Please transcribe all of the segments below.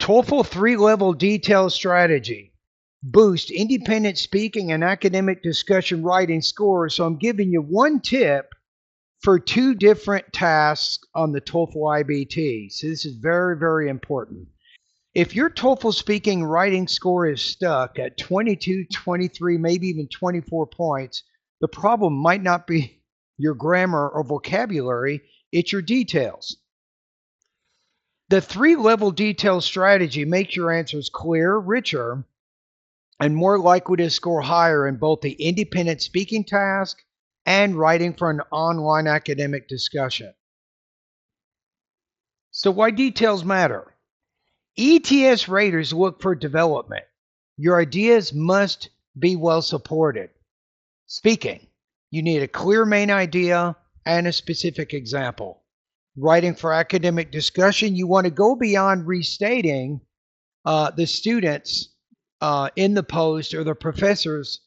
TOEFL 3-level detailed strategy. Boost independent speaking and academic discussion writing scores. So I'm giving you one tip for 2 different tasks on the TOEFL IBT. So this is very, very important. If your TOEFL speaking writing score is stuck at 22, 23, maybe even 24 points, the problem might not be your grammar or vocabulary, it's your details. The 3-level detail strategy makes your answers clearer, richer, and more likely to score higher in both the independent speaking task and writing for an online academic discussion. So why details matter? ETS raters look for development. Your ideas must be well supported. Speaking, you need a clear main idea and a specific example. Writing for academic discussion, you want to go beyond restating the students in the post or the professor's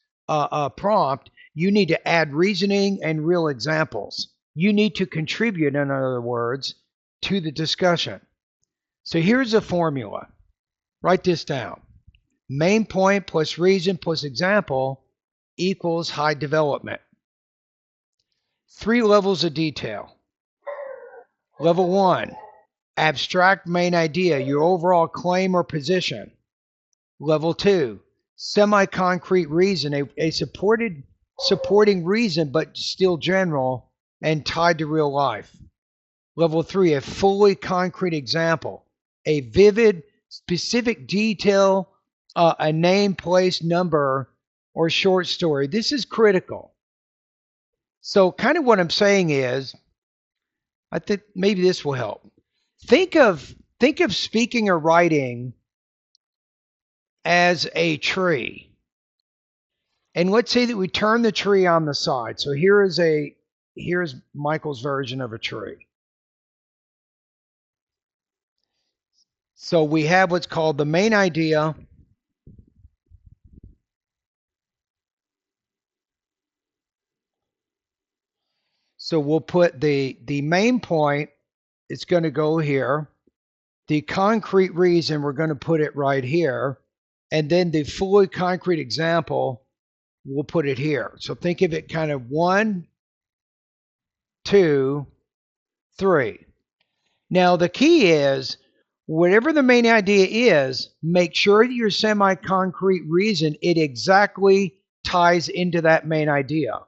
prompt. You need to add reasoning and real examples. You need to contribute, in other words, to the discussion. So here's a formula. Write this down. Main point plus reason plus example equals high development. 3 levels of detail. Level 1, abstract main idea, your overall claim or position. Level 2, semi-concrete reason, a supporting reason but still general and tied to real life. Level 3, a fully concrete example, a vivid, specific detail, a name, place, number, or short story. This is critical. So kind of what I'm saying is, I think maybe this will help. Think of speaking or writing as a tree. And let's say that we turn the tree on the side. So here's Michael's version of a tree. So we have what's called the main idea. So we'll put the main point, it's going to go here. The concrete reason, we're going to put it right here. And then the fully concrete example, we'll put it here. So think of it kind of 1, 2, 3. Now the key is, whatever the main idea is, make sure that your semi-concrete reason, it exactly ties into that main idea.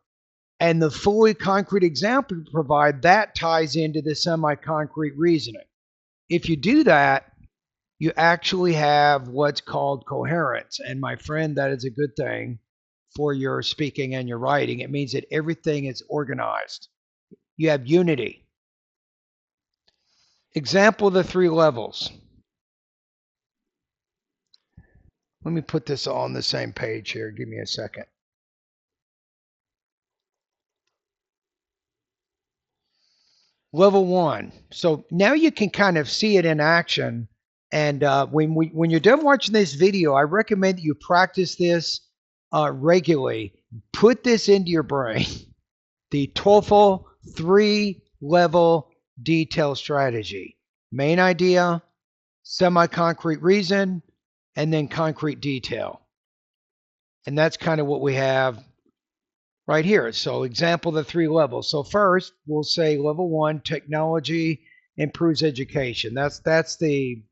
And the fully concrete example you provide, that ties into the semi-concrete reasoning. If you do that, you actually have what's called coherence. And my friend, that is a good thing for your speaking and your writing. It means that everything is organized. You have unity. Example of the 3 levels. Let me put this all on the same page here. Give me a second. Level 1. So now you can kind of see it in action. And when you're done watching this video, I recommend that you practice this regularly. Put this into your brain. The TOEFL 3-level detail strategy. Main idea, semi-concrete reason, and then concrete detail. And that's kind of what we have right here. So example of the 3 levels. So first, we'll say level 1, technology improves education. That's the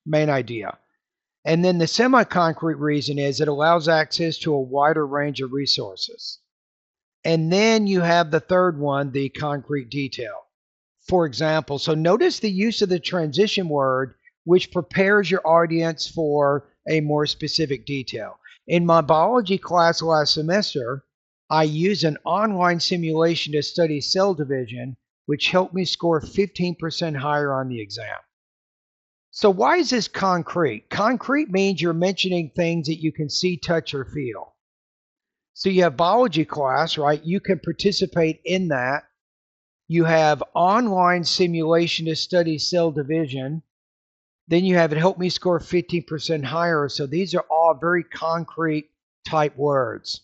main idea. And then the semi-concrete reason is it allows access to a wider range of resources. And then you have the third one, the concrete detail. For example, so notice the use of the transition word, which prepares your audience for a more specific detail. In my biology class last semester, I used an online simulation to study cell division, which helped me score 15% higher on the exam. So why is this concrete? Concrete means you're mentioning things that you can see, touch, or feel. So you have biology class, right? You can participate in that. You have online simulation to study cell division. Then you have it helped me score 15% higher. So these are all very concrete type words.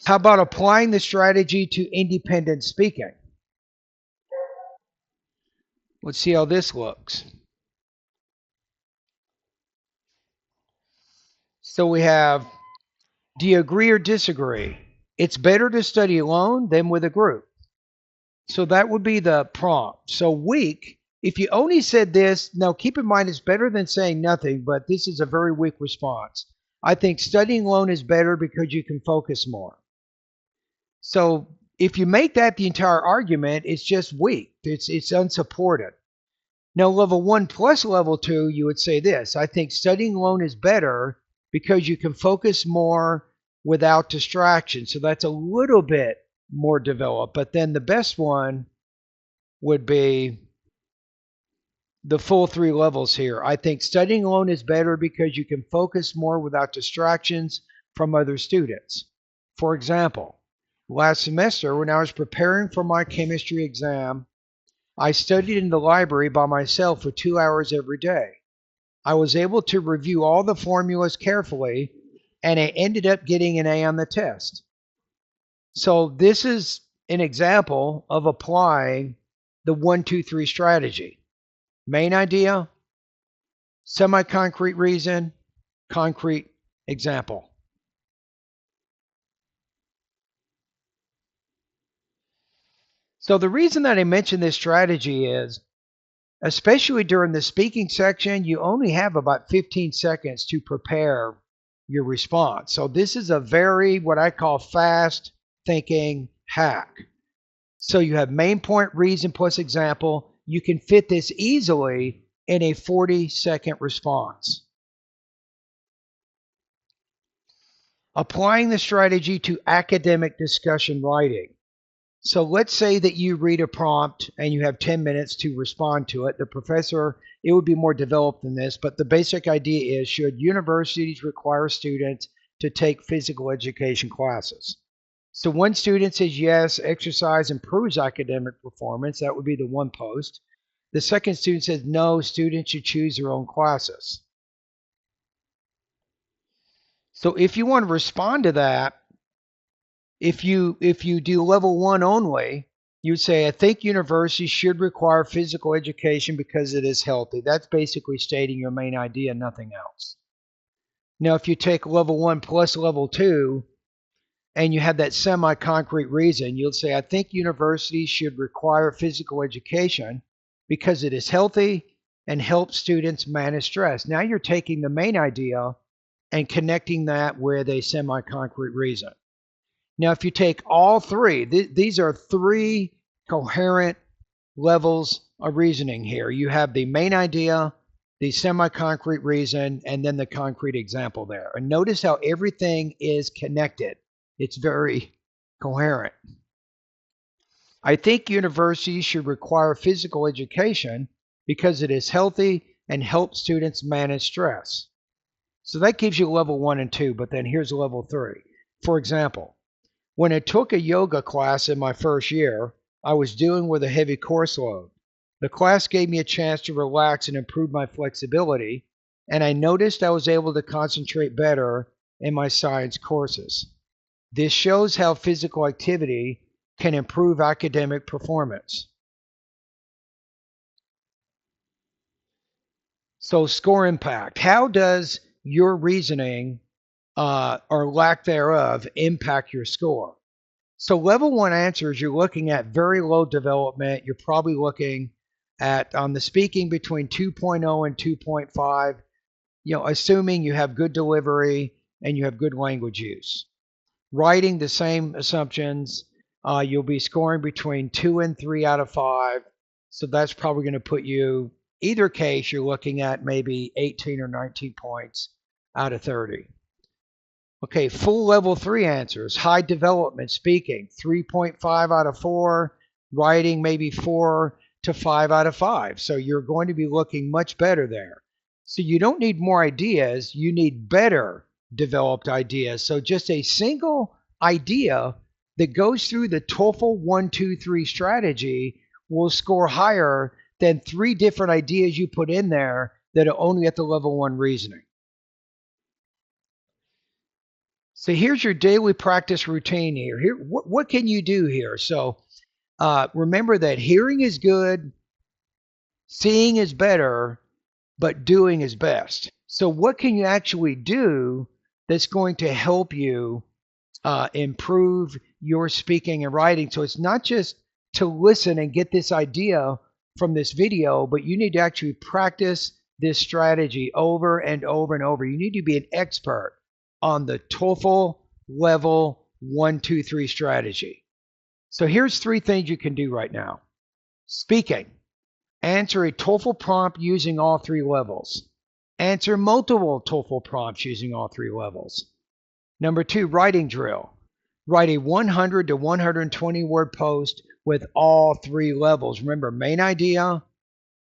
How about applying the strategy to independent speaking? Let's see how this looks. So we have, do you agree or disagree? It's better to study alone than with a group. So that would be the prompt. So weak, if you only said this, now keep in mind it's better than saying nothing, but this is a very weak response. I think studying alone is better because you can focus more. So if you make that the entire argument, it's just weak. It's unsupported. Now, level 1 plus level 2, you would say this. I think studying alone is better because you can focus more without distraction. So that's a little bit more developed. But then the best one would be the full 3 levels here. I think studying alone is better because you can focus more without distractions from other students. For example, last semester when I was preparing for my chemistry exam, I studied in the library by myself for 2 hours every day. I was able to review all the formulas carefully, and I ended up getting an A on the test. So this is an example of applying the 1, 2, 3 strategy. Main idea, semi-concrete reason, concrete example. So the reason that I mention this strategy is, especially during the speaking section, you only have about 15 seconds to prepare your response. So this is a very, what I call, fast thinking hack. So you have main point, reason plus example. You can fit this easily in a 40-second response. Applying the strategy to academic discussion writing. So let's say that you read a prompt and you have 10 minutes to respond to it. The professor, it would be more developed than this, but the basic idea is, should universities require students to take physical education classes? So one student says yes, exercise improves academic performance. That would be the one post. The second student says no, students should choose their own classes. So if you want to respond to that, if you do level 1 only, you would say, I think universities should require physical education because it is healthy. That's basically stating your main idea, nothing else. Now, if you take level 1 plus level 2, and you have that semi-concrete reason, you'll say, I think universities should require physical education because it is healthy and helps students manage stress. Now you're taking the main idea and connecting that with a semi-concrete reason. Now, if you take all 3, these are 3 coherent levels of reasoning here. You have the main idea, the semi-concrete reason, and then the concrete example there. And notice how everything is connected. It's very coherent. I think universities should require physical education because it is healthy and helps students manage stress. So that gives you level 1 and 2, but then here's level 3. For example, when I took a yoga class in my first year, I was dealing with a heavy course load. The class gave me a chance to relax and improve my flexibility, and I noticed I was able to concentrate better in my science courses. This shows how physical activity can improve academic performance. So score impact. How does your reasoning or lack thereof impact your score? So level 1 answers, you're looking at very low development. You're probably looking at on the speaking between 2.0 and 2.5, assuming you have good delivery and you have good language use. Writing, the same assumptions. You'll be scoring between 2 and 3 out of 5. So that's probably going to put you, either case, you're looking at maybe 18 or 19 points out of 30. Okay, full level 3 answers. High development speaking, 3.5 out of 4. Writing, maybe 4 to 5 out of 5. So you're going to be looking much better there. So you don't need more ideas. You need better developed ideas. So just a single idea that goes through the TOEFL 1, 2, 3 strategy will score higher than 3 different ideas you put in there that are only at the level 1 reasoning. So here's your daily practice routine here. What can you do here? So remember that hearing is good, seeing is better, but doing is best. So what can you actually do that's going to help you improve your speaking and writing. So it's not just to listen and get this idea from this video, but you need to actually practice this strategy over and over and over. You need to be an expert on the TOEFL level 1, 2, 3 strategy. So here's 3 things you can do right now. Speaking. Answer a TOEFL prompt using all 3 levels. Answer multiple TOEFL prompts using all 3 levels. Number 2, writing drill. Write a 100 to 120 word post with all 3 levels. Remember, main idea,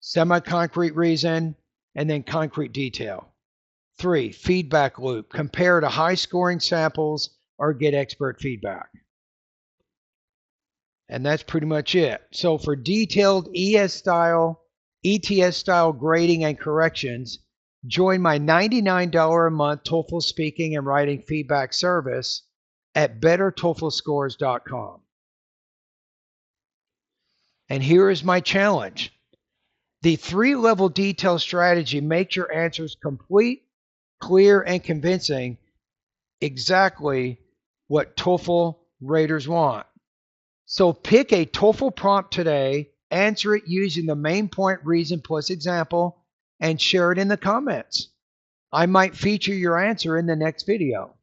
semi-concrete reason, and then concrete detail. 3, feedback loop. Compare to high-scoring samples or get expert feedback. And that's pretty much it. So for detailed ETS style grading and corrections, join my $99 a month TOEFL speaking and writing feedback service at bettertoeflscores.com. And here is my challenge. The 3-level detail strategy makes your answers complete, clear, and convincing, exactly what TOEFL raters want. So pick a TOEFL prompt today, answer it using the main point, reason plus example, and share it in the comments. I might feature your answer in the next video.